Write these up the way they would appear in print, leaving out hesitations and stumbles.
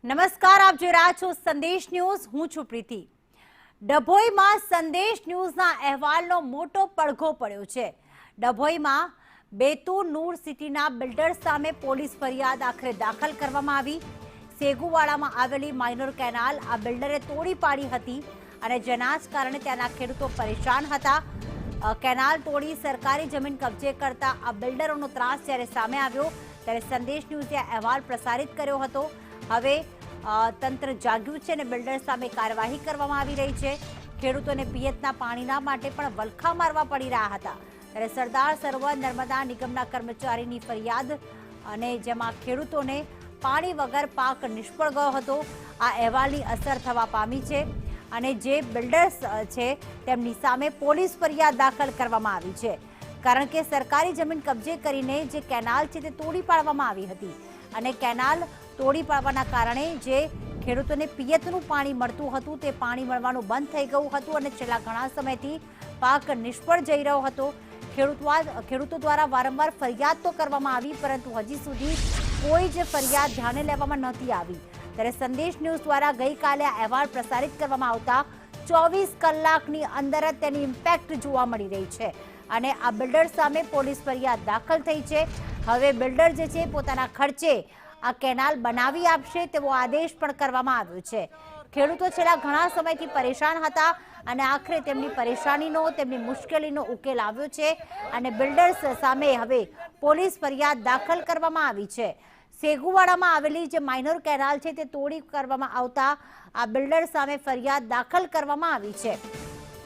નમસ્કાર, આપ જોઈ રહ્યા છો સંદેશ ન્યૂઝ. હું છું પ્રીતિ. ડભોઈમાં સંદેશ ન્યૂઝના અહેવાલનો મોટો પડઘો પડ્યો છે. ડભોઈમાં બેતુર નૂર સિટીના બિલ્ડર સામે પોલીસ ફરિયાદ આખરે દાખલ કરવામાં આવી. સેગુવાડામાં આવેલી માઇનર કેનાલ આ બિલ્ડરે તોડી પાડી હતી અને જેના જ કારણે ત્યાંના ખેડૂતો પરેશાન હતા. કેનાલ તોડી સરકારી જમીન કબજે કરતા આ બિલ્ડરોનો ત્રાસ જ્યારે સામે આવ્યો ત્યારે સંદેશ ન્યૂઝે અહેવાલ પ્રસારિત કર્યો હતો. હવે તંત્ર જાગ્યું છે અને બિલ્ડર સામે કાર્યવાહી કરવામાં આવી રહી છે. ખેડૂતોને પિયતના પાણીના માટે પણ વલખા મારવા પડી રહ્યા હતા ત્યારે સરદાર સરોવર નર્મદા નિગમના કર્મચારીની ફરિયાદ અને જેમાં ખેડૂતોને પાણી વગર પાક નિષ્ફળ ગયો હતો. આ અહેવાલની અસર થવા પામી છે અને જે બિલ્ડર્સ છે તેમની સામે પોલીસ ફરિયાદ દાખલ કરવામાં આવી છે, કારણ કે સરકારી જમીન કબજે કરીને જે કેનાલ છે તે તોડી પાડવામાં આવી હતી અને કેનાલ તોડી પાડવાના કારણે જે ખેડૂતોને પિયતનું પાણી મળતું હતું તે પાણી મળવાનું બંધ થઈ ગયું હતું અને છેલ્લા ઘણા સમયથી પાક નિષ્ફળ જઈ રહ્યો હતો. ખેડૂતો દ્વારા વારંવાર ફરિયાદ તો કરવામાં આવી, પરંતુ હજી સુધી કોઈ જ ફરિયાદ ધ્યાને લેવામાં નહોતી આવી. ત્યારે સંદેશ ન્યૂઝ દ્વારા ગઈકાલે આ અહેવાલ પ્રસારિત કરવામાં આવતા 24 કલાકની અંદર જ તેની ઇમ્પેક્ટ જોવા મળી રહી છે અને આ બિલ્ડર સામે પોલીસ ફરિયાદ દાખલ થઈ છે. હવે બિલ્ડર જે છે પોતાના ખર્ચે આ કેનાલ બનાવી આપશે તેવો આદેશ પણ કરવામાં આવ્યો છે. ખેડૂતો છેલ્લા ઘણા સમયથી પરેશાન હતા અને આખરે તેમની પરેશાનીનો, તેમની મુશ્કેલીનો ઉકેલ આવ્યો છે અને બિલ્ડર્સ સામે હવે પોલીસ ફરિયાદ દાખલ કરવામાં આવી છે. સેગુવાડામાં આવેલી જે માઇનર કેનાલ છે તે તોડી કરવામાં આવતા આ બિલ્ડર સામે ફરિયાદ દાખલ કરવામાં આવી છે.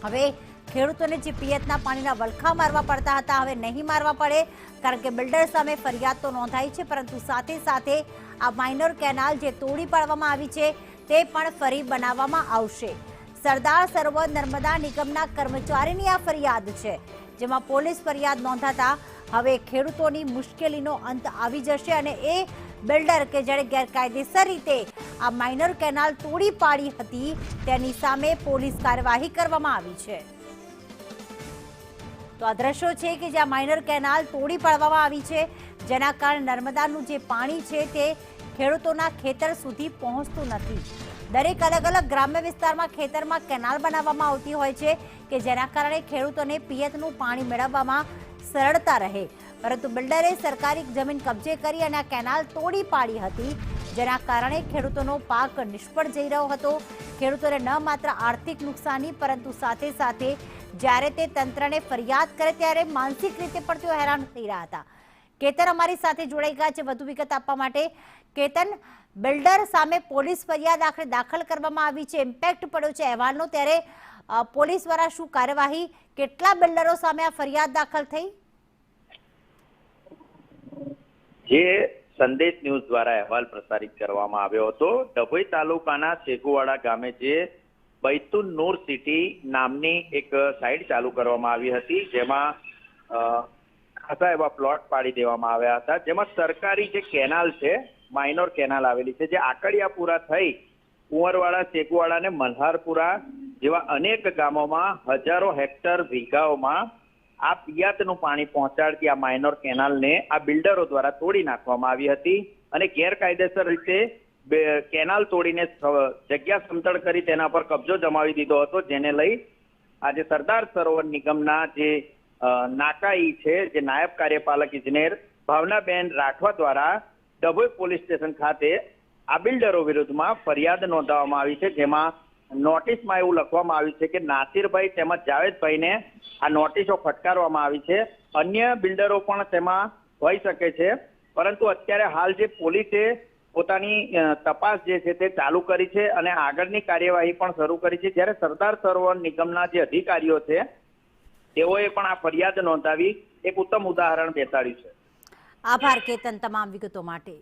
હવે ખેડૂતોને જે પિયતના પાણીના વલખા મારવા પડતા હતા હવે નહીં મારવા પડે, કારણ કે બિલ્ડર સામે ફરિયાદ તો નોંધાઈ છે, પરંતુ સાથે સાથે આ માઇનર કેનાલ જે તોડી પાડવામાં આવી છે તે પણ ફરી બનાવવામાં આવશે. સરદાર સરોવર નર્મદા નિગમના કર્મચારીની આ ફરિયાદ છે, જેમાં પોલીસ ફરિયાદ નોંધાતા હવે ખેડૂતોની મુશ્કેલીનો અંત આવી જશે અને એ બિલ્ડર કે જેણે ગેરકાયદેસર રીતે આ માઇનર કેનાલ તોડી પાડી હતી તેની સામે પોલીસ કાર્યવાહી કરવામાં આવી છે. તો આ દ્રશ્યો છે કે જ્યાં માઇનર કેનાલ તોડી પાડવામાં આવી છે, જેના કારણે નર્મદાનું જે પાણી છે તે ખેડૂતોના ખેતર સુધી પહોંચતું નથી. દરેક અલગ અલગ ગ્રામ્ય વિસ્તારમાં ખેતરમાં કેનાલ બનાવવામાં આવતી હોય છે કે જેના કારણે ખેડૂતોને પિયતનું પાણી મેળવવામાં સરળતા રહે, પરંતુ બિલ્ડરે સરકારી જમીન કબજે કરી અને આ કેનાલ તોડી પાડી હતી, જેના કારણે ખેડૂતોનો પાક નિષ્ફળ જઈ રહ્યો હતો. ખેડૂતોને ન માત્ર આર્થિક નુકસાની, પરંતુ સાથે સાથે જ્યારે તે તંત્રને ફરિયાદ કરે ત્યારે માનસિક રીતે પણ તેઓ હેરાન થઈ રહ્યા હતા. કેતન અમારી સાથે જોડાઈ ગયા છે વધુ વિગત આપવા માટે. કેતન, બિલ્ડર સામે પોલીસ ફરિયાદ આખરે દાખલ કરવામાં આવી છે, ઇમ્પેક્ટ પડ્યો છે અહેવાલનો, ત્યારે પોલીસ દ્વારા શું કાર્યવાહી, કેટલા બિલ્ડરો સામે આ ફરિયાદ દાખલ થઈ? જે સંદેશ ન્યૂઝ દ્વારા અહેવાલ પ્રસારિત કરવામાં આવ્યો હતો, ડભોઈ તાલુકાના સેગુવાડા ગામે જે બેતુર નૂર સિટી નામની એક સાઇટ ચાલુ કરવામાં આવી હતી, જેમાં ખાસા એવા પ્લોટ પાડી દેવામાં આવ્યા હતા, જેમાં સરકારી જે કેનાલ છે, માઇનોર કેનાલ આવેલી છે, જે આકડિયાપુરા થઈ કુંવરવાડા, સેગુવાડા અને મલ્હારપુરા જેવા અનેક ગામોમાં હજારો હેક્ટર વીઘાઓમાં આ પિયતનું પાણી પહોંચાડતી આ માઇનોર કેનાલને આ બિલ્ડરો દ્વારા તોડી નાખવામાં આવી હતી અને ગેરકાયદેસર રીતે કેનાલ તોડીને જગ્યા સમતળ કરી તેના પર કબજો જમાવી દીધો હતો, જેને લઈ આજે સરદાર સરોવર નિગમના જે નાકાઈ છે, જે નાયબ કાર્યપાલક ઇજનેર ભાવનાબેન રાઠવા દ્વારા ડભોઈ પોલીસ સ્ટેશન ખાતે આ બિલ્ડરો વિરુદ્ધમાં ફરિયાદ નોંધાવવામાં આવી છે, જેમાં નોટિસમાં એવું લખવામાં આવ્યું છે કે નાસિરભાઈ તેમજ જાવેદભાઈને આ નોટિસો ફટકારવામાં આવી છે. અન્ય બિલ્ડરો પણ તેમાં હોઈ શકે છે, પરંતુ અત્યારે હાલ જે પોલીસે પોતાની તપાસ જે છે તે ચાલુ કરી છે અને આગળની કાર્યવાહી પણ શરૂ કરી છે. જ્યારે સરદાર સરોવર નિગમના જે અધિકારીઓ છે તેઓએ પણ આ ફરિયાદ નોંધાવી એક ઉત્તમ ઉદાહરણ બેસાડ્યું છે. આભાર કેતન તમામ વિગતો માટે.